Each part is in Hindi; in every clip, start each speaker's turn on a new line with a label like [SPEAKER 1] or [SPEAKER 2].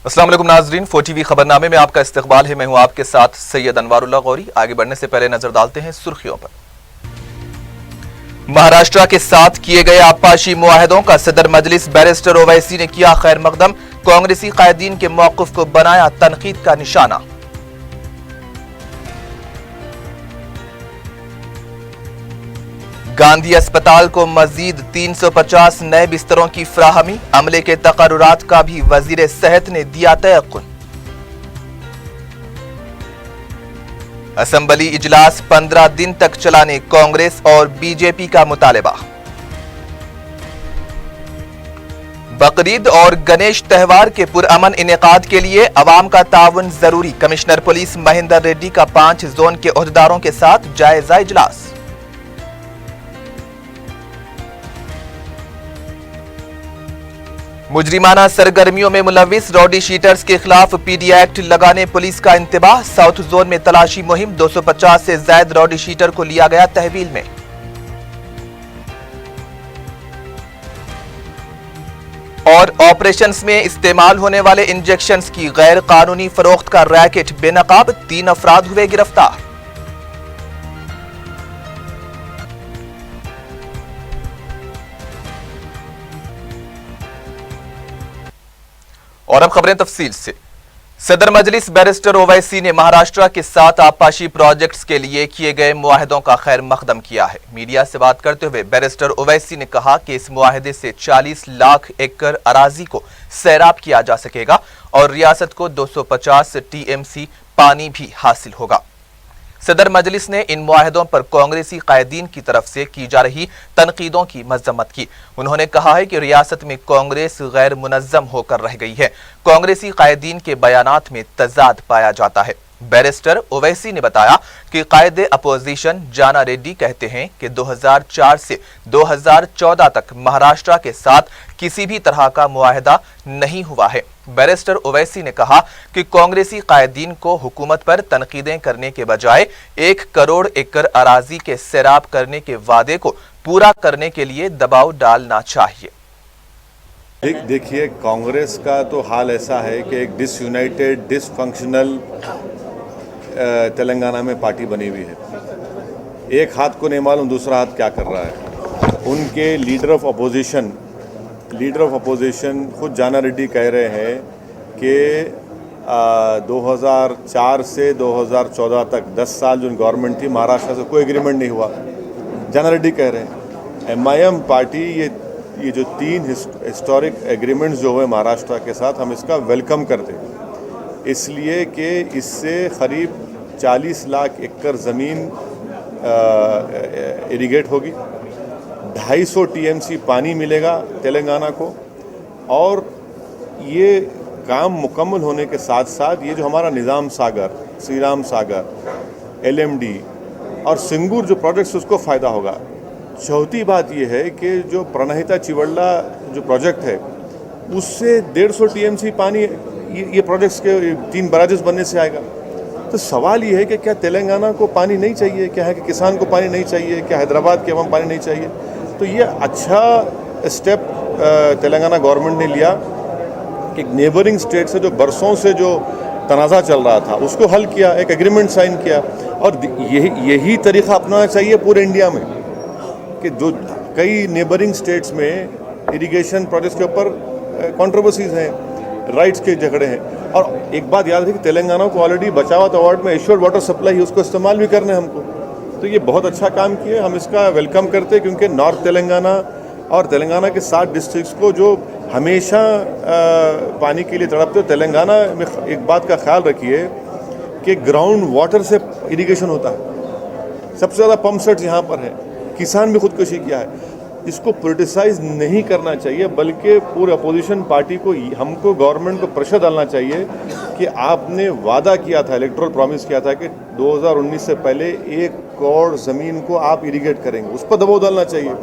[SPEAKER 1] अस्सलाम वालेकुम नाजरीन, 4TV खबरनामे में आपका इस्तकबाल है। मैं हूं आपके साथ सैयद अनवारुल्लाह गौरी। आगे बढ़ने से पहले नजर डालते हैं सुर्खियों पर। महाराष्ट्र के साथ किए गए आपाशी मुआहदों का सदर मजलिस बैरिस्टर ओवैसी ने किया खैर मकदम। कांग्रेसी कायदीन के मौक़िफ़ को बनाया तनकीद का निशाना। गांधी अस्पताल को मजीद 350 नए बिस्तरों की फ्राहमी। अमले के तकर्रुरात का भी वजीर सेहत ने दिया तयक़ुन। असेंबली इजलास 15 दिन तक चलाने कांग्रेस और बीजेपी का मुतालबा। बकरीद और गणेश त्योहार के पुरअमन इनेकाद के लिए अवाम का ताउन जरूरी। कमिश्नर पुलिस महेंद्र रेड्डी का 5 जोन के ओहदेदारों के साथ जायजा इजलास। मुजरिमाना सरगर्मियों में मुलविस रॉडी शीटर्स के खिलाफ पीडी एक्ट लगाने पुलिस का इंतबाह। साउथ जोन में तलाशी मुहिम। 250 से ज्यादा रॉडी शीटर को लिया गया तहवील में। और ऑपरेशंस में इस्तेमाल होने वाले इंजेक्शंस की गैर कानूनी फरोख्त का रैकेट बेनकाब। 3 अफराद हुए गिरफ्तार। और अब खबरें तफसील से। सदर मजलिस बैरिस्टर ओवैसी ने महाराष्ट्र के साथ आपाशी प्रोजेक्ट्स के लिए किए गए मुआहदों का खैर मकदम किया है। मीडिया से बात करते हुए बैरिस्टर ओवैसी ने कहा कि इस मुआहदे से 40 लाख एकड़ अराजी को सैराब किया जा सकेगा और रियासत को 250 टीएमसी पानी भी हासिल होगा। सदर मजलिस ने इन मुआहदों पर कांग्रेसी कायदीन की तरफ से की जा रही तनकीदों की मजम्मत की। उन्होंने कहा है कि रियासत में कांग्रेस गैर मुनज्जम होकर रह गई है। कांग्रेसी कायदीन के बयानात में तजाद पाया जाता है। बैरिस्टर ओवैसी ने बताया कि कायदे अपोजिशन जाना रेड्डी कहते हैं कि 2004 से 2014 तक महाराष्ट्र के साथ किसी भी तरह का मुआहदा नहीं हुआ है। बैरिस्टर ओवैसी ने कहा कि कांग्रेसी कायदीन को हुकूमत पर तनकीदें करने के बजाय 1 करोड़ एकड़ अराजी के सैराब करने के वादे को पूरा करने के लिए दबाव डालना चाहिए।
[SPEAKER 2] देखिए, कांग्रेस का तो हाल ऐसा है कि एक डिसयूनाइटेड डिसफंक्शनल तेलंगाना में पार्टी बनी हुई है। एक हाथ को नहीं मालूम दूसरा हाथ क्या कर रहा है। उनके लीडर ऑफ अपोजिशन खुद जाना रेड्डी कह रहे हैं कि 2004 से 2014 तक 10 साल जो गवर्नमेंट थी महाराष्ट्र से कोई एग्रीमेंट नहीं हुआ। जाना रेड्डी कह रहे हैं MIM पार्टी ये जो 3 हिस्टोरिक एग्रीमेंट्स जो हुए महाराष्ट्र के साथ, हम इसका वेलकम करते हैं, इसलिए कि इससे करीब 40 लाख एकड़ ज़मीन इरिगेट होगी, 250 TMC पानी मिलेगा तेलंगाना को। और ये काम मुकम्मल होने के साथ साथ ये जो हमारा निज़ाम सागर, श्री राम सागर, LMD और सिंगूर जो प्रोजेक्ट्स उसको फ़ायदा होगा। चौथी बात ये है कि जो प्रणहिता चिवड़ला जो प्रोजेक्ट है उससे 150 TMC पानी ये प्रोजेक्ट्स के 3 बराजेस बनने से आएगा। तो सवाल ये है कि क्या तेलंगाना को पानी नहीं चाहिए, क्या है कि किसान को पानी नहीं चाहिए, क्या हैदराबाद के अवाम पानी नहीं चाहिए। तो ये अच्छा स्टेप तेलंगाना गवर्नमेंट ने लिया कि नेबरिंग स्टेट से जो बरसों से जो तनाज़ा चल रहा था उसको हल किया, एक एग्रीमेंट साइन किया। और यही तरीक़ा अपनाना चाहिए पूरे इंडिया में कि जो कई नेबरिंग स्टेट्स में इरिगेशन प्रोजेक्ट्स के ऊपर कंट्रोवर्सीज हैं, राइट्स के झगड़े हैं। और एक बात याद है कि तेलंगाना को ऑलरेडी बचावत अवार्ड में एश्योर्ड वाटर सप्लाई है, उसको इस्तेमाल भी करना है हमको। तो ये बहुत अच्छा काम किया, हम इसका वेलकम करते हैं, क्योंकि नॉर्थ तेलंगाना और तेलंगाना के 7 डिस्ट्रिक्ट्स को जो हमेशा पानी के लिए तड़पते हो, तेलंगाना में एक बात का ख्याल रखिए कि ग्राउंड वाटर से इरिगेशन होता है। सबसे ज़्यादा पंप सेट्स यहाँ पर है, किसान भी खुदकुशी किया है। इसको पोलिटिसाइज नहीं करना चाहिए, बल्कि पूरे अपोजिशन पार्टी को, हमको गवर्नमेंट को प्रेशर डालना चाहिए कि आपने वादा किया था, इलेक्टोरल प्रॉमिस किया था कि 2019 से पहले 1 करोड़ ज़मीन को आप इरिगेट करेंगे, उस पर दबाव डालना चाहिए।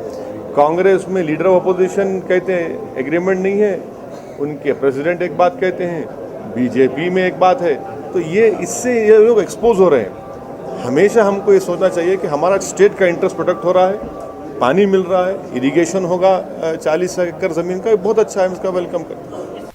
[SPEAKER 2] कांग्रेस में लीडर ऑफ अपोजिशन कहते हैं एग्रीमेंट नहीं है, उनके प्रेसिडेंट एक बात कहते हैं, बीजेपी में एक बात है। तो ये इससे ये लोग एक्सपोज हो रहे हैं। हमेशा हमको ये सोचना चाहिए कि हमारा स्टेट का इंटरेस्ट प्रोटेक्ट हो रहा है, पानी मिल रहा है, इरिगेशन होगा 40 एकड़ ज़मीन का, बहुत अच्छा है, हम इसका वेलकम करते हैं।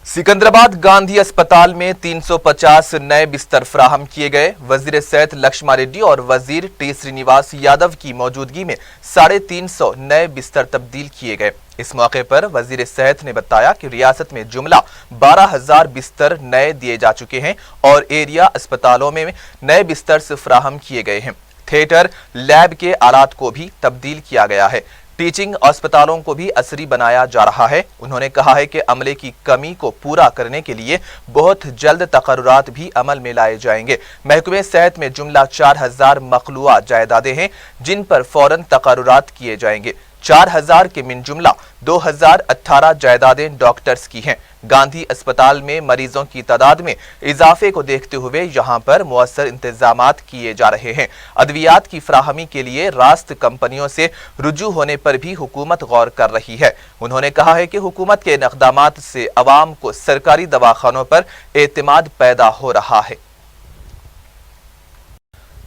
[SPEAKER 1] सिकंदराबाद गांधी अस्पताल में 350 नए बिस्तर फराहम किए गए। वजीर सेहत लक्ष्मण रेड्डी और वजीर टी श्रीनिवास यादव की मौजूदगी में 350 नए बिस्तर तब्दील किए गए। इस मौके पर वजीर सेहत ने बताया कि रियासत में जुमला 12,000 बिस्तर नए दिए जा चुके हैं और एरिया अस्पतालों में नए बिस्तर से फराहम किए गए हैं। थिएटर, लैब के आलात को भी तब्दील किया गया है। टीचिंग अस्पतालों को भी असरी बनाया जा रहा है। उन्होंने कहा है कि अमले की कमी को पूरा करने के लिए बहुत जल्द तकर्रुरात भी अमल में लाए जाएंगे। महकमे सेहत में जुमला 4,000 मखलूआ जायदादें हैं जिन पर फौरन तकर्रुरात किए जाएंगे। 4,000 के मिन जुमला 2,018 जायदादें डॉक्टर्स की हैं। गांधी अस्पताल में मरीजों की तादाद में इजाफे को देखते हुए यहां पर मुअस्सर इंतजामात किए जा रहे हैं। अद्वियात की फराहमी के लिए रास्त कंपनियों से रुजू होने पर भी हुकूमत गौर कर रही है। उन्होंने कहा है कि हुकूमत के इक़दामात से अवाम को सरकारी दवाखानों पर एतमाद पैदा हो रहा है।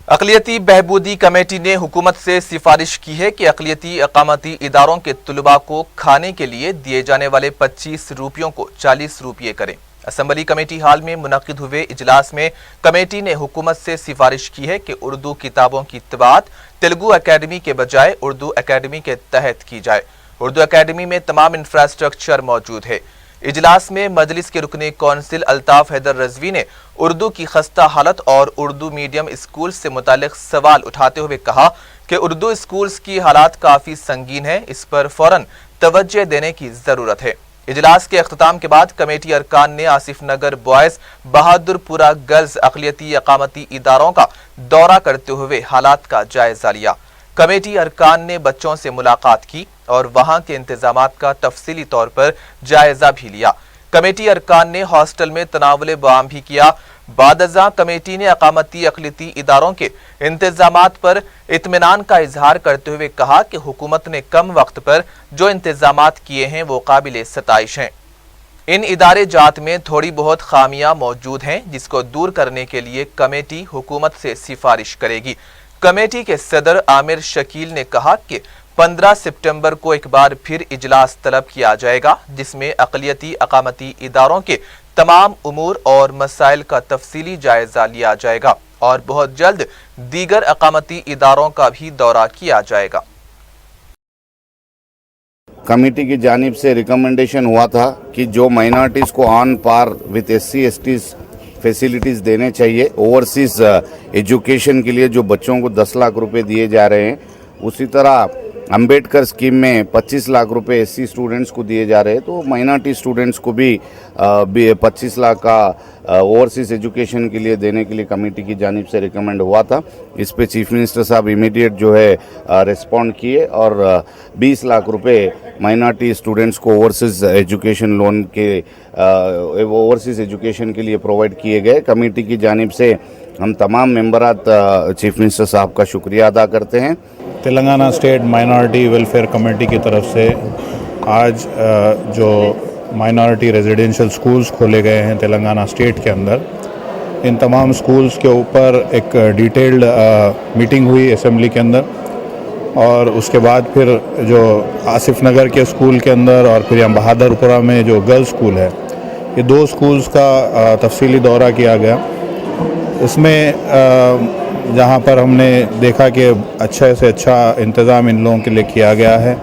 [SPEAKER 1] अक़लियती बहबूदी कमेटी ने हुकूमत से सिफारिश की है कि अक़लियती अक़ामती इदारों के तलबा को खाने के लिए दिए जाने वाले 25 रुपयों को 40 रुपये करें। असम्बली कमेटी हाल में मुनक़िद हुए इजलास में कमेटी ने हुकूमत से सिफारिश की है कि उर्दू किताबों की तबात तेलुगु अकेडमी के बजाय उर्दू अकेडमी के तहत की जाए। उर्दू अकेडमी में तमाम इंफ्रास्ट्रक्चर मौजूद है। इजलास में मजलिस के रुकने कौंसिल अल्ताफ हैदर रजवी ने उर्दू की खस्ता हालत और उर्दू मीडियम स्कूल से मुतालिक सवाल उठाते हुए कहा कि उर्दू स्कूल्स की हालात काफ़ी संगीन है, इस पर फौरन तवज्जो देने की ज़रूरत है। इजलास के अख्ताम के बाद कमेटी अरकान ने आसिफ नगर बॉयज़, बहादुरपुरा गर्ल्स अक़लियती अक़ामती इदारों का दौरा करते हुए हालात का जायजा लिया। कमेटी अरकान ने बच्चों से मुलाकात की और वहां के इंतजामात का तफसीली तौर पर जायजा भी लिया। कमेटी अरकान ने हॉस्टल में तनावुल बयान भी किया। बादअज़ां कमेटी ने अक़ामती अक़लियती इदारों के इंतजामात पर इत्मीनान का इजहार करते हुए कहा कि हुकूमत ने कम वक्त पर जो इंतजामात किए हैं वो काबिल सताइश हैं। इन इदारे जात में थोड़ी बहुत खामियां मौजूद हैं जिसको दूर करने के लिए कमेटी हुकूमत से सिफारिश करेगी। कमेटी के सदर आमिर शकील ने कहा कि 15 सितंबर को एक बार फिर इजलास तलब किया जाएगा जिसमें अक़लियती अक़ामती इदारों के तमाम उमूर और मसाइल का तफसीली जायजा लिया जाएगा और बहुत जल्द दीगर अक़ामती इदारों का भी दौरा किया जाएगा।
[SPEAKER 3] कमेटी की जानिब से रिकमेंडेशन हुआ था कि जो माइनॉरिटीज़ को on par with SC/STs facilities देने चाहिए। ओवरसीज़ एजुकेशन के लिए जो बच्चों को 10 लाख रुपए दिए जा रहे हैं, उसी तरह अंबेडकर स्कीम में 25 लाख रुपए SC स्टूडेंट्स को दिए जा रहे हैं, तो माइनॉरिटी स्टूडेंट्स को भी 25 लाख का ओवरसीज़ एजुकेशन के लिए देने के लिए कमेटी की जानिब से रिकमेंड हुआ था। इस पे चीफ मिनिस्टर साहब इमीडिएट जो है रिस्पॉन्ड किए और 20 लाख रुपए माइनॉरिटी स्टूडेंट्स को ओवरसीज़ एजुकेशन लोन के ओवरसीज़ एजुकेशन के लिए प्रोवाइड किए गए। कमेटी की जानिब से हम तमाम मेंबरात चीफ मिनिस्टर साहब का शुक्रिया अदा करते हैं।
[SPEAKER 4] Telangana state minority welfare committee की तरफ से आज जो माइनॉरिटी रेजिडेंशियल स्कूल्स खोले गए हैं तेलंगाना स्टेट के अंदर, इन तमाम स्कूल्स के ऊपर एक डिटेल्ड मीटिंग हुई असेंबली के अंदर और उसके बाद फिर जो आसिफ नगर के स्कूल के अंदर और फिर यहाँ बहादुरपुरा में जो गर्ल्स स्कूल है, ये 2 स्कूल्स का तफसीली दौरा किया गया। इसमें जहाँ पर हमने देखा कि अच्छे से अच्छा इंतज़ाम इन लोगों के लिए किया गया है,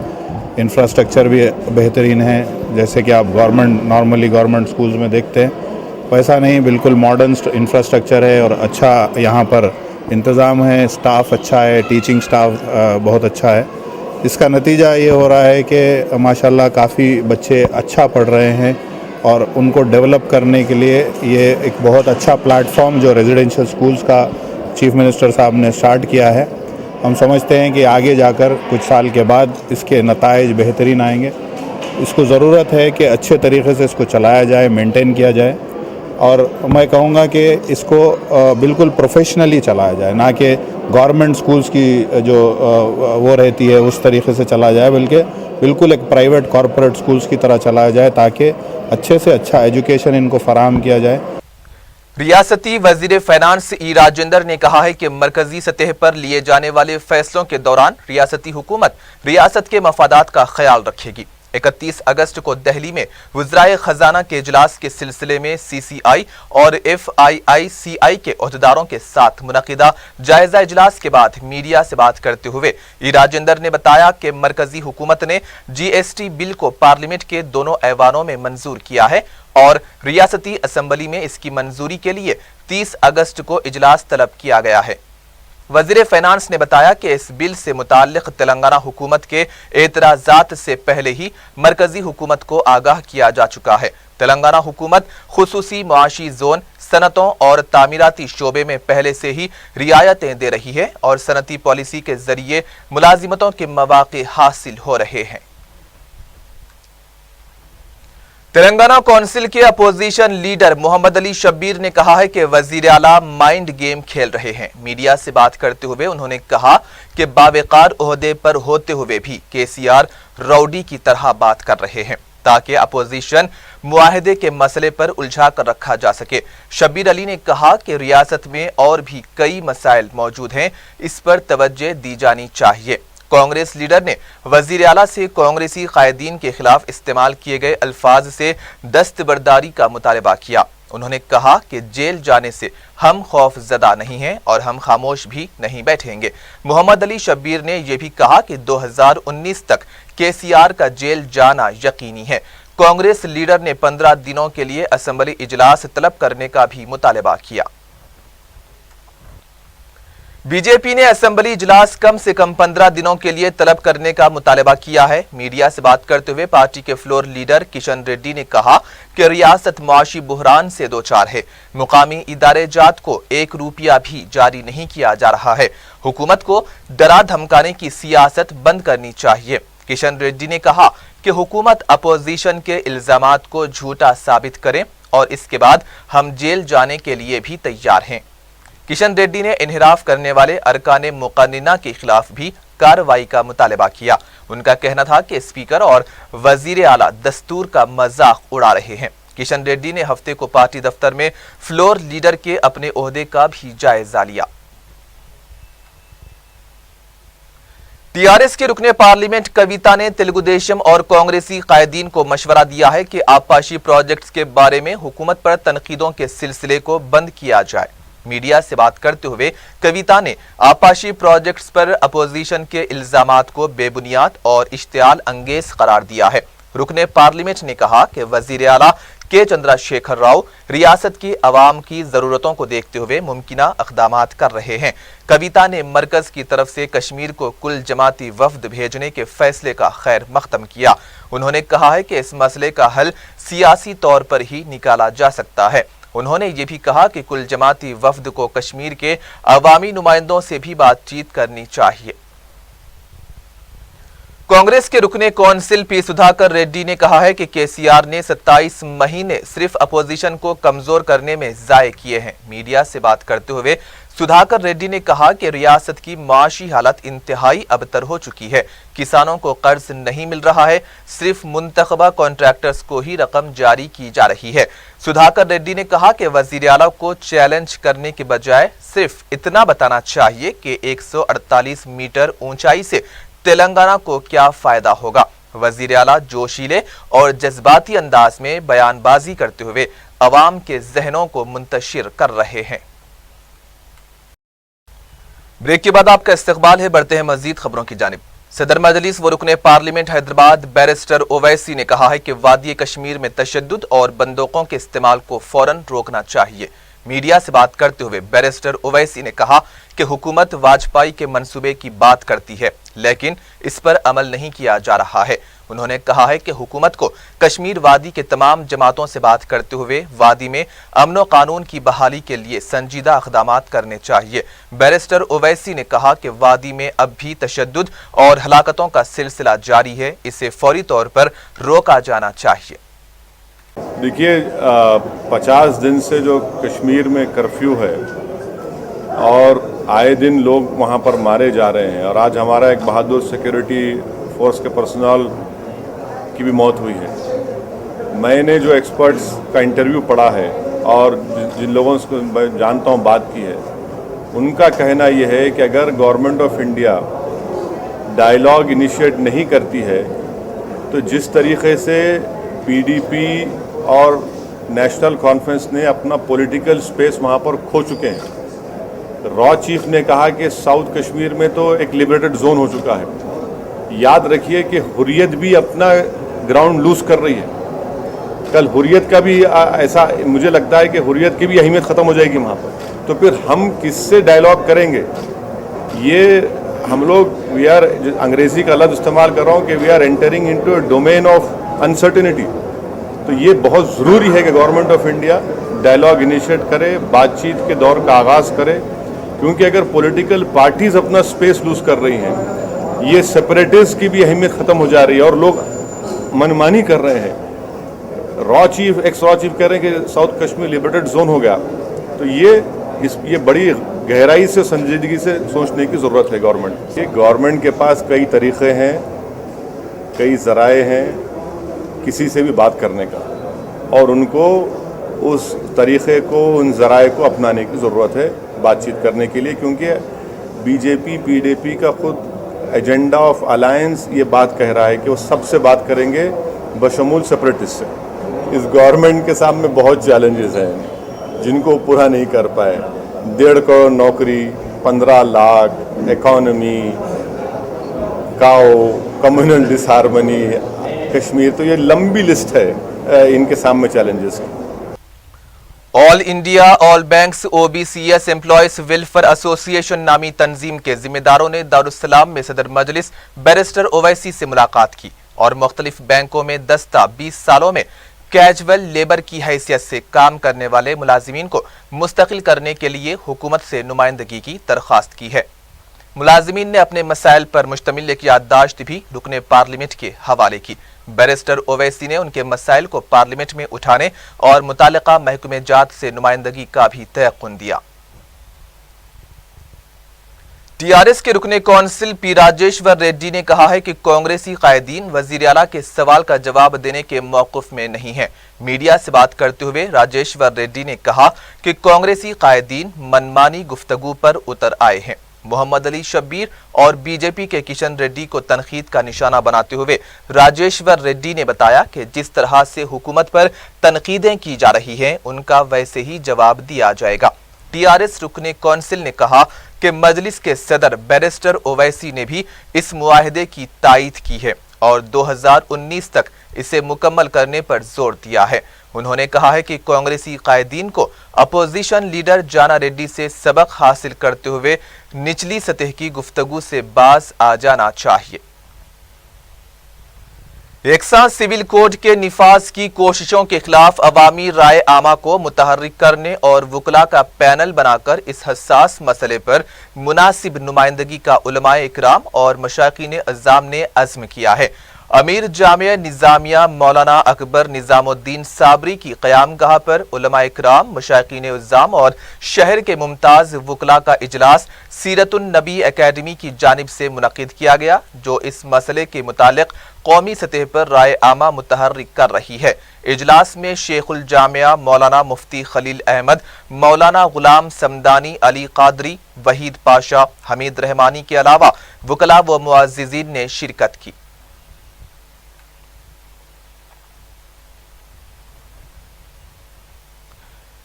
[SPEAKER 4] इंफ्रास्ट्रक्चर भी बेहतरीन है। जैसे कि आप नॉर्मली गवर्नमेंट स्कूल्स में देखते हैं, वैसा नहीं, बिल्कुल मॉडर्न इंफ्रास्ट्रक्चर है और अच्छा यहाँ पर इंतज़ाम है। स्टाफ अच्छा है, टीचिंग स्टाफ बहुत अच्छा है। इसका नतीजा ये हो रहा है कि माशाल्लाह काफ़ी बच्चे अच्छा पढ़ रहे हैं और उनको डेवलप करने के लिए ये एक बहुत अच्छा प्लेटफॉर्म जो रेजिडेंशियल स्कूल्स का चीफ मिनिस्टर साहब ने स्टार्ट किया है। हम समझते हैं कि आगे जाकर कुछ साल के बाद इसके नताइज बेहतरीन आएंगे। इसको ज़रूरत है कि अच्छे तरीके से इसको चलाया जाए, मेंटेन किया जाए और मैं कहूँगा कि इसको बिल्कुल प्रोफेशनली चलाया जाए, ना कि गवर्नमेंट स्कूल्स की जो वो रहती है उस तरीके से चला जाए, बल्कि बिल्कुल एक प्राइवेट कॉरपोरेट स्कूल्स की तरह चलाया जाए ताकि अच्छे से अच्छा एजुकेशन इनको फराहम किया जाए।
[SPEAKER 1] रियासती वजीर फाइनेंस ई राजेंद्र ने कहा है कि मरकजी सतह पर लिए जाने वाले फैसलों के दौरान रियासती हुकूमत रियासत के मफादात का ख्याल रखेगी। 31 अगस्त को दिल्ली में वज़राए खजाना के इजलास के सिलसिले में CCI और FIICI के ओहदेदारों के साथ मुनक़िदा जायजा इजलास के बाद मीडिया से बात करते हुए ई राजेंद्र ने बताया कि मरकजी हुकूमत ने GST बिल को पार्लियामेंट के दोनों ऐवानों में मंजूर किया है और रियासती असम्बली में इसकी मंजूरी के लिए 30 अगस्त को इजलास तलब किया गया है। वज़ीर फाइनेंस ने बताया कि इस बिल से मुताल्लिक़ तेलंगाना हुकूमत के एतराज़ात से पहले ही मरकजी हुकूमत को आगाह किया जा चुका है। तेलंगाना हुकूमत खुसूसी मुआशी जोन, सनतों और तामीराती शोबे में पहले से ही रियायतें दे रही है और सनती पॉलिसी के जरिए मुलाजिमतों के मौक़े हासिल हो रहे हैं। तेलंगाना कौंसिल के अपोजिशन लीडर मोहम्मद अली शब्बीर ने कहा है कि वजीर आला माइंड गेम खेल रहे हैं। मीडिया से बात करते हुए उन्होंने कहा कि बावकार ओहदे पर होते हुए भी KCR राउडी की तरह बात कर रहे हैं ताकि अपोजिशन मुआहदे के मसले पर उलझा कर रखा जा सके। शब्बीर अली ने कहा कि रियासत में और भी कई मसाइल मौजूद हैं, इस पर तवज्जो दी जानी चाहिए। कांग्रेस लीडर ने वजीर आला से कांग्रेसी कायदीन के खिलाफ इस्तेमाल किए गए अल्फाज से दस्तबरदारी का मुतालबा किया। उन्होंने कहा कि जेल जाने से हम खौफजदा नहीं हैं और हम खामोश भी नहीं बैठेंगे। मोहम्मद अली शब्बीर ने यह भी कहा कि 2019 तक KCR का जेल जाना यकीनी है। कांग्रेस लीडर ने 15 दिनों के लिए असेंबली इजलास तलब करने का भी मुतालबा किया। बीजेपी ने असेंबली इजलास कम से कम 15 दिनों के लिए तलब करने का मुतालबा किया है। मीडिया से बात करते हुए पार्टी के फ्लोर लीडर किशन रेड्डी ने कहा कि रियासत मुआशी बुहरान से दो चार है। मुकामी इदारे जात को 1 रुपया भी जारी नहीं किया जा रहा है। हुकूमत को डरा धमकाने की सियासत बंद करनी चाहिए। किशन रेड्डी ने कहा कि हुकूमत अपोजिशन के इल्जामात को झूठा साबित करे और इसके बाद हम जेल जाने के लिए भी तैयार हैं। किशन रेड्डी ने इन्हिराफ करने वाले अरकाने मुक़न्निना के खिलाफ भी कार्रवाई का मुतालबा किया। उनका कहना था कि स्पीकर और वजीर आला दस्तूर का मजाक उड़ा रहे हैं। किशन रेड्डी ने हफ्ते को पार्टी दफ्तर में फ्लोर लीडर के अपने ओहदे का भी जायजा लिया। TRS के रुकने पार्लियामेंट कविता ने तेलुगुदेशम और कांग्रेसी कायदीन को मशवरा दिया है कि आपाशी प्रोजेक्ट्स के बारे में हुकूमत पर तनकीदों के सिलसिले को बंद किया जाए। मीडिया से बात करते हुए कविता ने आपाशी प्रोजेक्ट्स पर अपोजिशन के इल्जामात को बेबुनियाद और इश्तियाल अंगेज करार दिया है। रुकने पार्लियामेंट ने कहा कि वजीर आला के चंद्रशेखर राव रियासत की आवाम की जरूरतों को देखते हुए मुमकिना इक़दामात कर रहे हैं। कविता ने मरकज की तरफ से कश्मीर को कुल जमाती वफ्द भेजने के फैसले का खैर मकदम किया। उन्होंने कहा है कि इस मसले का हल सियासी तौर पर ही निकाला जा सकता है। उन्होंने ये भी कहा कि कुल जमाती वफ्द को कश्मीर के अवामी नुमाइंदों से भी बातचीत करनी चाहिए। कांग्रेस के रुकने कौंसिल P सुधाकर रेड्डी ने कहा है कि KCR ने 27 महीने सिर्फ अपोजिशन को कमजोर करने में जाये किए हैं। मीडिया से बात करते हुए सुधाकर रेड्डी ने कहा कि रियासत की माशी हालत इंतहाई अबतर हो चुकी है। किसानों को कर्ज नहीं मिल रहा है, सिर्फ मुंतखबा कॉन्ट्रैक्टर्स को ही रकम जारी की जा रही है। सुधाकर रेड्डी ने कहा कि वजीर आला को चैलेंज करने के बजाय सिर्फ इतना बताना चाहिए कि 148 मीटर ऊंचाई से तेलंगाना को क्या फायदा होगा। वजीर आला जोशीले और जज्बाती अंदाज में बयानबाजी करते हुए अवाम के जहनों को मुंतशिर कर रहे हैं। ब्रेक के बाद आपका इस्तकबाल है। बढ़ते हैं मजीद खबरों की जानिब। सदर मजलिस व रुकने पार्लियामेंट हैदराबाद बैरिस्टर ओवैसी ने कहा है कि वादी कश्मीर में तशद्दुद और बंदूकों के इस्तेमाल को फौरन रोकना चाहिए। मीडिया से बात करते हुए बैरिस्टर ओवैसी ने कहा कि हुकूमत वाजपेयी के मंसूबे की बात करती है लेकिन इस पर अमल नहीं किया जा रहा है। उन्होंने कहा है कि हुकूमत को कश्मीर वादी के तमाम जमातों से बात करते हुए वादी में अमन कानून की बहाली के लिए संजीदा इक़दामात करने चाहिए। बैरिस्टर ओवैसी ने कहा कि वादी में अब भी तशद्दुद और हलाकतों का सिलसिला जारी है, इसे फौरी तौर पर रोका जाना चाहिए।
[SPEAKER 2] देखिए 50 दिन से जो कश्मीर में कर्फ्यू है और आए दिन लोग वहाँ पर मारे जा रहे हैं और आज हमारा एक बहादुर सिक्योरिटी फोर्स के पर्सनल की भी मौत हुई है। मैंने जो एक्सपर्ट्स का इंटरव्यू पढ़ा है और जिन लोगों से मैं जानता हूँ बात की है, उनका कहना यह है कि अगर government of India dialogue initiate नहीं करती है तो जिस तरीके से पीडीपी और नेशनल कॉन्फ्रेंस ने अपना पॉलिटिकल स्पेस वहाँ पर खो चुके हैं। रॉ चीफ ने कहा कि साउथ कश्मीर में तो एक लिबरेटेड जोन हो चुका है। याद रखिए कि हुर्रियत भी अपना ग्राउंड लूज कर रही है। कल हुर्रियत का भी ऐसा मुझे लगता है कि हुर्रियत की भी अहमियत ख़त्म हो जाएगी वहाँ पर। तो फिर हम किससे डायलॉग करेंगे? ये हम लोग वी आर, अंग्रेज़ी का लफ्ज़ इस्तेमाल कर रहा हूँ कि we are entering into a domain of uncertainty. तो ये बहुत ज़रूरी है कि government of India dialogue initiate करे, बातचीत के दौर का आगाज़ करे, क्योंकि अगर पॉलिटिकल पार्टीज़ अपना स्पेस लूज़ कर रही हैं, ये सेपरेटिस्ट की भी अहमियत ख़त्म हो जा रही है और लोग मनमानी कर रहे हैं। एक्स रॉ चीफ कह रहे हैं कि साउथ कश्मीर लिबरेटेड जोन हो गया। तो ये बड़ी गहराई से, संजीदगी से सोचने की ज़रूरत है गवर्नमेंट। ये गवर्नमेंट के पास कई तरीक़े हैं, कई ज़राए हैं किसी से भी बात करने का, और उनको उस तरीक़े को, उन ज़राए को अपनाने की ज़रूरत है बातचीत करने के लिए, क्योंकि बीजेपी पीडीपी का खुद एजेंडा ऑफ अलायंस ये बात कह रहा है कि वो सबसे बात करेंगे बशमूल सेपरेटिस्ट से। इस गवर्नमेंट के सामने बहुत चैलेंजेस हैं जिनको पूरा नहीं कर पाए। 1.5 करोड़ नौकरी, 15 lakh, economy, cow, communal disharmony, Kashmir, तो ये लंबी लिस्ट है इनके सामने चैलेंजेस की।
[SPEAKER 1] All India all banks OBCs employees welfare association नामी तंजीम के जिम्मेदारों ने दारुस्सलाम में सदर मजलिस बैरिस्टर ओवैसी से मुलाकात की और मुख्तलिफ बैंकों में 20 सालों में कैजुअल लेबर की हैसियत से काम करने वाले मुलाजिमीन को मुस्तकिल करने के लिए हुकूमत से नुमाइंदगी की दरख्वास्त की है। मुलाजिमीन ने अपने मसाइल पर मुश्तमिल एक याददाश्त भी रुकने पार्लियामेंट के हवाले की। बैरिस्टर ओवैसी ने उनके मसाइल को पार्लियामेंट में उठाने और मुतालिका महकमे जात से नुमाइंदगी का भी तयक़ुन दिया। टीआरएस के रुकने कौंसिल पी राजेश्वर रेड्डी ने कहा है कि कांग्रेसी कायदीन वजीर आला के सवाल का जवाब देने के मौक़िफ़ में नहीं है। मीडिया से बात करते हुए राजेश्वर रेड्डी ने कहा कि कांग्रेसी कायदीन मनमानी गुफ्तगू पर उतर आए हैं। मोहम्मद अली शब्बीर और बीजेपी के किशन रेड्डी को तनकीद का निशाना बनाते हुए राजेश्वर रेड्डी ने बताया कि जिस तरह से हुकूमत पर तनकीदें की जा रही हैं, उनका वैसे ही जवाब दिया जाएगा। टीआरएस रुकने कौंसिल ने कहा कि मजलिस के सदर बैरिस्टर ओवैसी ने भी इस मुआहदे की तायीद की है और 2019 तक इसे मुकम्मल करने पर जोर दिया है। उन्होंने कहा है कि कांग्रेसी कायदीन को अपोजिशन लीडर जाना रेड्डी से सबक हासिल करते हुए निचली सतह की गुफ्तगू से बाज आ जाना चाहिए। यकसा सिविल कोड के निफाज की कोशिशों के खिलाफ अवामी राय आमा को मुतहर्रिक करने और वकला का पैनल बनाकर इस हसास मसले पर मुनासिब नुमाइंदगी का उलमाए इकराम और मशाइखीन अज़्ज़ाम ने अज़्म किया है। अमीर जामिया निज़ामिया मौलाना अकबर निज़ामुद्दीन साबरी की क़यामगाह पर उलमा इकराम, मशाइखीन अज़्ज़ाम और शहर के मुमताज़ वकला का इजलास सीरतुन नबी एकेडमी की जानिब से मुनक़िद किया गया, जो इस मसले के मुतालिक कौमी सतह पर राय आमा मुतहर्रिक कर रही है। इजलास में शेखुल जामिया मौलाना मुफ्ती खलील अहमद, मौलाना गुलाम समदानी, अली कादरी, वहीद पाशा, हमीद रहमानी के अलावा वकला व मुअज़्ज़िज़ीन ने शिरकत की।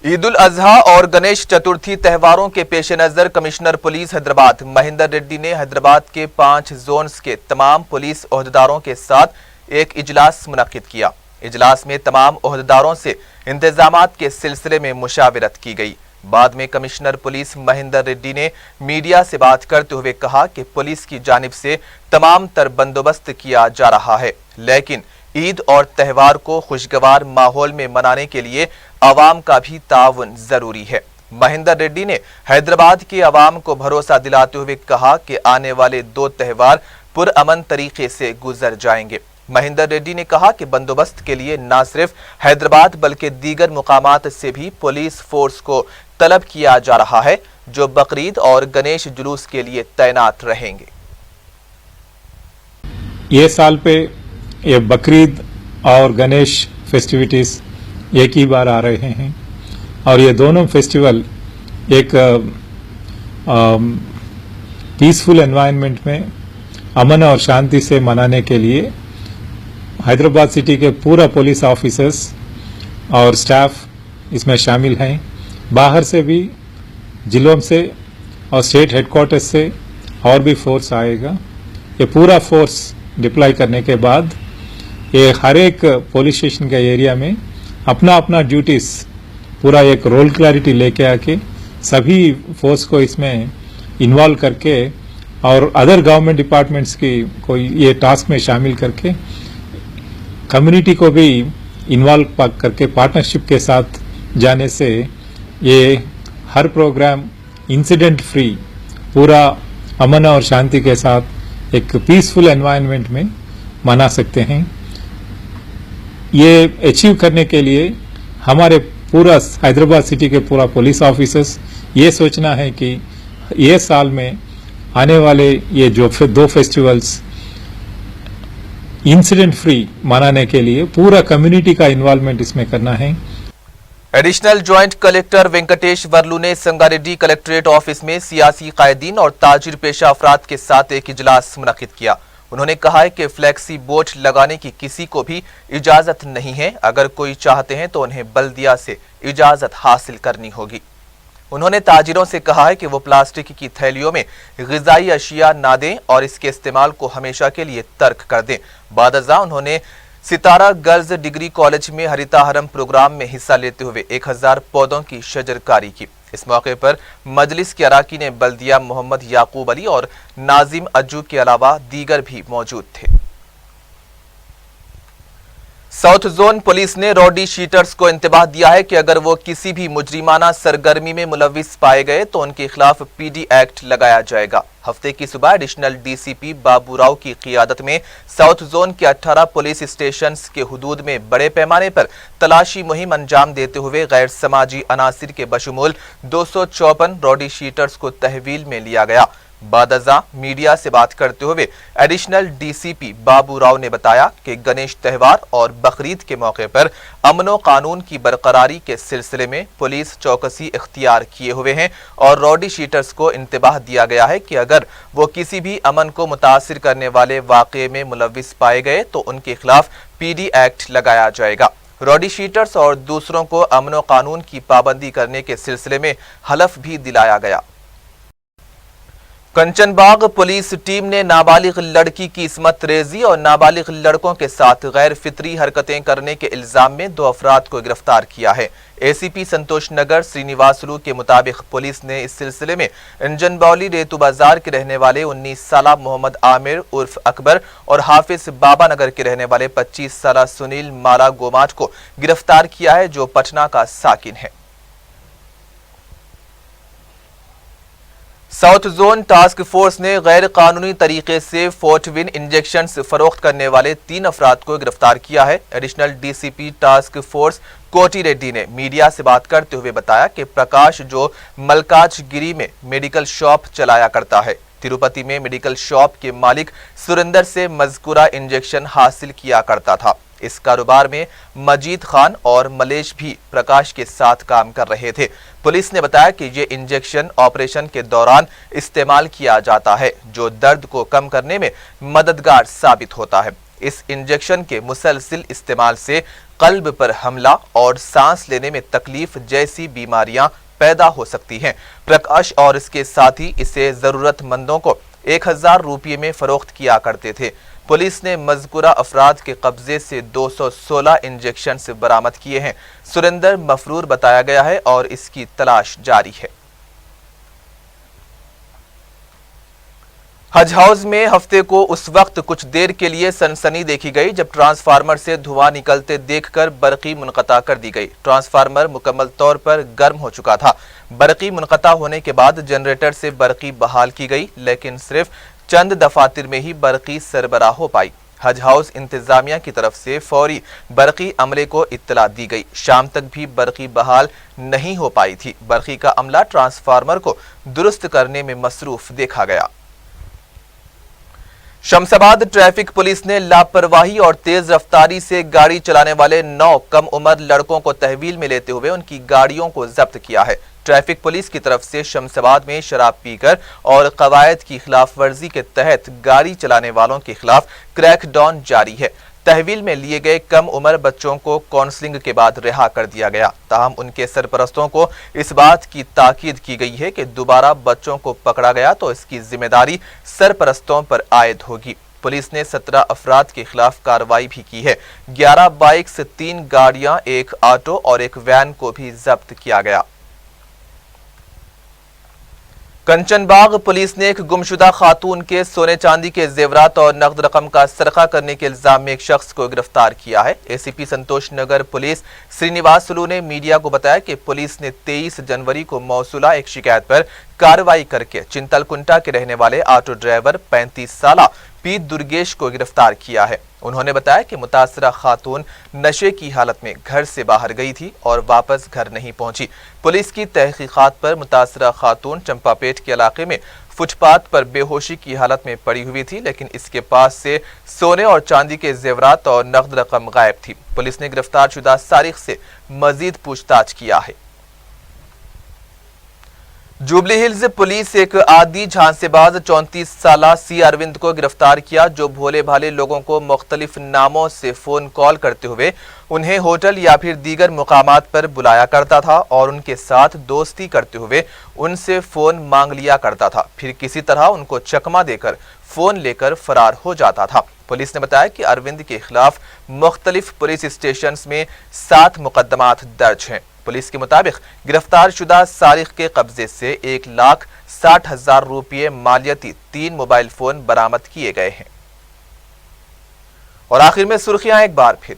[SPEAKER 1] ईद उल अजहा और गणेश चतुर्थी त्योहारों के पेश नज़र कमिश्नर पुलिस हैदराबाद महिंदर रेड्डी ने हैदराबाद के 5 जोन्स के तमाम पुलिस ओहदेदारों के साथ एक इजलास मुनक़िद किया। इजलास में तमाम ओहदेदारों से इंतजामात के सिलसिले में मुशावरत की गई। बाद में कमिश्नर पुलिस महिंदर रेड्डी ने मीडिया से बात करते हुए कहा कि पुलिस की जानिब से तमाम तर बंदोबस्त किया जा रहा है, लेकिन ईद और त्यौहार को खुशगवार माहौल में मनाने के लिए अवाम का भी ताउन जरूरी है। महिंदर रेड्डी ने हैदराबाद के अवाम को भरोसा दिलाते हुए कहा कि आने वाले 2 त्यौहार पुरअमन तरीके से गुजर जाएंगे। महिंदर रेड्डी ने कहा कि बंदोबस्त के लिए न सिर्फ हैदराबाद बल्कि दीगर मुकामात से भी पुलिस फोर्स को तलब किया जा रहा है, जो बकरीद और गणेश जुलूस के लिए तैनात रहेंगे।
[SPEAKER 5] ये साल पे ये बकरीद और गणेश फेस्टिविटीज एक ही बार आ रहे हैं और ये दोनों फेस्टिवल एक पीसफुल एनवायरनमेंट में अमन और शांति से मनाने के लिए हैदराबाद सिटी के पूरा पुलिस ऑफिसर्स और स्टाफ इसमें शामिल हैं। बाहर से भी, जिलों से और स्टेट हेडक्वार्टर्स से और भी फोर्स आएगा। ये पूरा फोर्स डिप्लॉय करने के बाद ये हर एक पुलिस स्टेशन के एरिया में अपना अपना ड्यूटीज पूरा एक रोल क्लैरिटी लेके आके सभी फोर्स को इसमें इन्वॉल्व करके और अदर गवर्नमेंट डिपार्टमेंट्स की कोई ये टास्क में शामिल करके कम्युनिटी को भी इन्वॉल्व करके पार्टनरशिप के साथ जाने से ये हर प्रोग्राम इंसिडेंट फ्री, पूरा अमन और शांति के साथ एक पीसफुल एनवायरनमेंट में मना सकते हैं। ये अचीव करने के लिए हमारे पूरा हैदराबाद सिटी के पूरा पुलिस ऑफिसर्स ये सोचना है कि ये साल में आने वाले ये जो 2 फेस्टिवल्स इंसिडेंट फ्री मनाने के लिए पूरा कम्युनिटी का इन्वॉल्वमेंट इसमें करना है।
[SPEAKER 1] Additional joint collector Venkatesh Varlu ने संगारेड्डी कलेक्ट्रेट ऑफिस में सियासी कायदीन और ताजिर पेशा अफराद के साथ एक इजलास मुनक्किद किया। उन्होंने कहा है कि फ्लैक्सी बोर्ड लगाने की किसी को भी इजाजत नहीं है। अगर कोई चाहते हैं तो उन्हें बल्दिया से इजाजत हासिल करनी होगी। उन्होंने ताजिरों से कहा है कि वो प्लास्टिक की थैलियों में ग़िज़ाई अशिया ना दें और इसके इस्तेमाल को हमेशा के लिए तर्क कर दें। बादअज़ा उन्होंने सितारा गर्ल्स डिग्री कॉलेज में हरिताहरम प्रोग्राम में हिस्सा लेते हुए 1000 पौधों की शजरकारी की। इस मौके पर मजलिस के अराकीन बल्दिया मोहम्मद याकूब अली और नाजिम अज्जू के अलावा दीगर भी मौजूद थे। साउथ जोन पुलिस ने रॉडी शीटर्स को इंतबाह दिया है कि अगर वो किसी भी मुजरिमाना सरगर्मी में मुलविस पाए गए तो उनके खिलाफ पीडी एक्ट लगाया जाएगा। हफ्ते की सुबह एडिशनल डीसीपी बाबू राव की क़ियादत में साउथ जोन के 18 पुलिस स्टेशन के हुदूद में बड़े पैमाने पर तलाशी मुहिम अंजाम देते हुए गैर समाजी अनासिर के बशमूल 254 रॉडी शीटर्स को तहवील में लिया गया। बादअज़ा मीडिया से बात करते हुए एडिशनल डीसीपी बाबू राव ने बताया कि गणेश त्यौहार और बकरीद के मौके पर अमनो कानून की बरकरारी के सिलसिले में पुलिस चौकसी इख्तियार किए हुए हैं और रॉडी शीटर्स को इंतबाह दिया गया है कि अगर वो किसी भी अमन को मुतासिर करने वाले वाक़े में मुलविस पाए गए तो उनके खिलाफ पीडी एक्ट लगाया जाएगा। रॉडी शीटर्स और दूसरों को अमनो कानून की पाबंदी करने के सिलसिले में हलफ भी दिलाया गया। कंचनबाग पुलिस टीम ने नाबालिग लड़की की इस्मत रेजी और नाबालिग लड़कों के साथ गैर फितरी हरकतें करने के इल्जाम में 2 अफराद को गिरफ्तार किया है। एसीपी संतोष नगर श्रीनिवासलू के मुताबिक पुलिस ने इस सिलसिले में इंजनबौली रेतु बाजार के रहने वाले 19 साल मोहम्मद आमिर उर्फ अकबर और हाफिज बाबा नगर के रहने वाले 25 साल सुनील माला गोमाट को गिरफ्तार किया है, जो पटना का साकिन है। साउथ जोन टास्क फोर्स ने गैर कानूनी तरीके से फोर्टविन इंजेक्शन फरोख्त करने वाले 3 अफराद को गिरफ्तार किया है। एडिशनल डीसीपी टास्क फोर्स कोटी रेड्डी ने मीडिया से बात करते हुए बताया कि प्रकाश, जो मलकाजगिरी में मेडिकल शॉप चलाया करता है, तिरुपति में मेडिकल शॉप के मालिक सुरेंद्र से मज़कूरा इंजेक्शन हासिल किया करता था। इस कारोबार में मजीद खान और मलेश भी प्रकाश के साथ काम कर रहे थे। पुलिस ने बताया कि ये इंजेक्शन ऑपरेशन के दौरान इस्तेमाल किया जाता है, जो दर्द को कम करने में मददगार साबित होता है। इस इंजेक्शन के मुसलसिल इस्तेमाल से कल्ब पर हमला और सांस लेने में तकलीफ जैसी बीमारियां पैदा हो सकती हैं। प्रकाश और इसके साथी इसे जरूरतमंदों को 1000 रुपये में फरोख्त किया करते थे। पुलिस ने मज़कूरा अफराद के कब्जे से 216 इंजेक्शन से बरामद किए हैं। सुरेंद्र मफरूर बताया गया है और इसकी तलाश जारी है। हज हाउस में हफ्ते को उस वक्त कुछ देर के लिए सनसनी देखी गई जब ट्रांसफार्मर से धुआं निकलते देखकर बरक़ी मुनक़ता कर दी गई। ट्रांसफार्मर मुकम्मल तौर पर गर्म हो चुका था। बरक़ी मुनक़ता होने के बाद जनरेटर से बरक़ी बहाल की गई, लेकिन सिर्फ चंद दफातर में ही बरक़ी सरबराह हो पाई। हज हाउस इंतजामिया की तरफ से फौरी बरक़ी अमले को इत्तला दी गई। शाम तक भी बरक़ी बहाल नहीं हो पाई थी। बरक़ी का अमला ट्रांसफार्मर को दुरुस्त करने में मसरूफ देखा गया। शमशाबाद ट्रैफिक पुलिस ने लापरवाही और तेज रफ्तारी से गाड़ी चलाने वाले 9 कम उम्र लड़कों को तहवील में लेते हुए उनकी गाड़ियों को जब्त किया है। ट्रैफिक पुलिस की तरफ से शमशाबाद में शराब पीकर और कवायद की खिलाफ वर्जी के तहत गाड़ी चलाने वालों के खिलाफ क्रैकडाउन जारी है। तहवील में लिए गए कम उम्र बच्चों को काउंसलिंग के बाद रिहा कर दिया गया। ताहम उनके सरपरस्तों को इस बात की ताकीद की गई है कि दोबारा बच्चों को पकड़ा गया तो इसकी जिम्मेदारी सरपरस्तों पर आयद होगी। पुलिस ने 17 अफराद के खिलाफ कार्रवाई भी की है। 11 बाइक्स, 3 गाड़ियां, 1 ऑटो और 1 वैन को भी जब्त किया गया। कंचनबाग पुलिस ने एक गुमशुदा खातून के सोने चांदी के जेवरात और नकद रकम का सरका करने के इल्जाम में एक शख्स को गिरफ्तार किया है। एसीपी संतोष नगर पुलिस श्रीनिवास सुलू ने मीडिया को बताया कि पुलिस ने 23 जनवरी को मौसूला एक शिकायत पर कार्रवाई करके चिंतलकुंटा के रहने वाले ऑटो ड्राइवर 35 साला पी दुर्गेश को गिरफ्तार किया है। उन्होंने बताया कि मुतासरा खातून नशे की हालत में घर से बाहर गई थी और वापस घर नहीं पहुंची। पुलिस की तहकीकात पर मुतासरा खातून चंपापेट के इलाके में फुटपाथ पर बेहोशी की हालत में पड़ी हुई थी, लेकिन इसके पास से सोने और चांदी के जेवरात और नकद रकम गायब थी। पुलिस ने गिरफ्तार शुदा सारिक से मजीद पूछताछ किया है। जुबली हिल्स पुलिस एक आदि झांसेबाज 34 साला सी अरविंद को गिरफ्तार किया, जो भोले भाले लोगों को मुख्तलिफ नामों से फोन कॉल करते हुए उन्हें होटल या फिर दीगर मुकामात पर बुलाया करता था और उनके साथ दोस्ती करते हुए उनसे फोन मांग लिया करता था, फिर किसी तरह उनको चकमा देकर फोन लेकर फरार हो जाता था। पुलिस ने बताया कि अरविंद के खिलाफ मुख्तलिफ पुलिस स्टेशन में 7 मुकदमात दर्ज हैं। पुलिस के मुताबिक गिरफ्तार शुदा सारिक के कब्जे से 1,60,000 रुपये मालियती 3 मोबाइल फोन बरामद किए गए हैं। और आखिर में सुर्खियां एक बार फिर।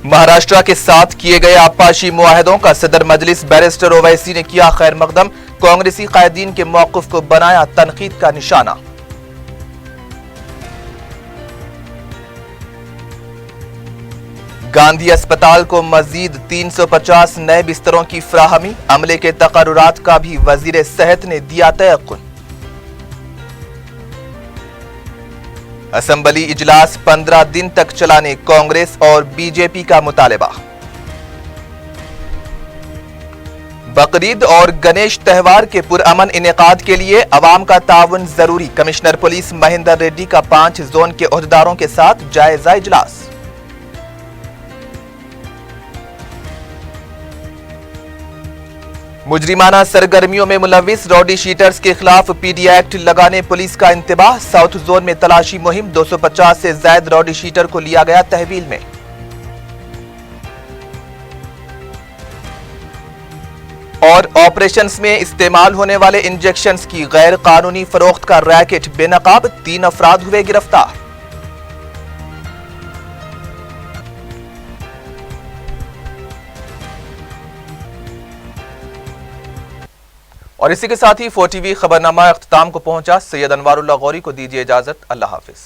[SPEAKER 1] महाराष्ट्र के साथ किए गए आपाशी मुआहदों का सदर मजलिस बैरिस्टर ओवैसी ने किया खैर मकदम। कांग्रेसी कायदीन के मौक़िफ़ को बनाया तनकीद का निशाना। गांधी अस्पताल को मजीद 350 नए बिस्तरों की फ्राहमी, अमले के तकर्रुरात का भी वजीर सेहत ने दिया तयक़ुन। असेंबली इजलास 15 दिन तक चलाने कांग्रेस और बीजेपी का मुतालबा। बकरीद और गणेश त्योहार के पुरअमन इनेकाद के लिए अवाम का ताउन जरूरी। कमिश्नर पुलिस महेंद्र रेड्डी का 5 जोन के ओहदेदारों के साथ जायजा इजलास। मुजरिमाना सरगर्मियों में मुलविस रॉडी शीटर्स के खिलाफ पीडी एक्ट लगाने पुलिस का इंतबाह। साउथ जोन में तलाशी मुहिम, 250 से ज्यादा रॉडी शीटर को लिया गया तहवील में। और ऑपरेशंस में इस्तेमाल होने वाले इंजेक्शंस की गैर कानूनी फरोख्त का रैकेट बेनकाब, 3 अफराद हुए गिरफ्तार। और इसी के साथ ही 4TV खबरनामा अख्ताम को पहुंचा। सैयद अनवारुल्लाह गौरी को दीजिए इजाजत। अल्लाह हाफिज।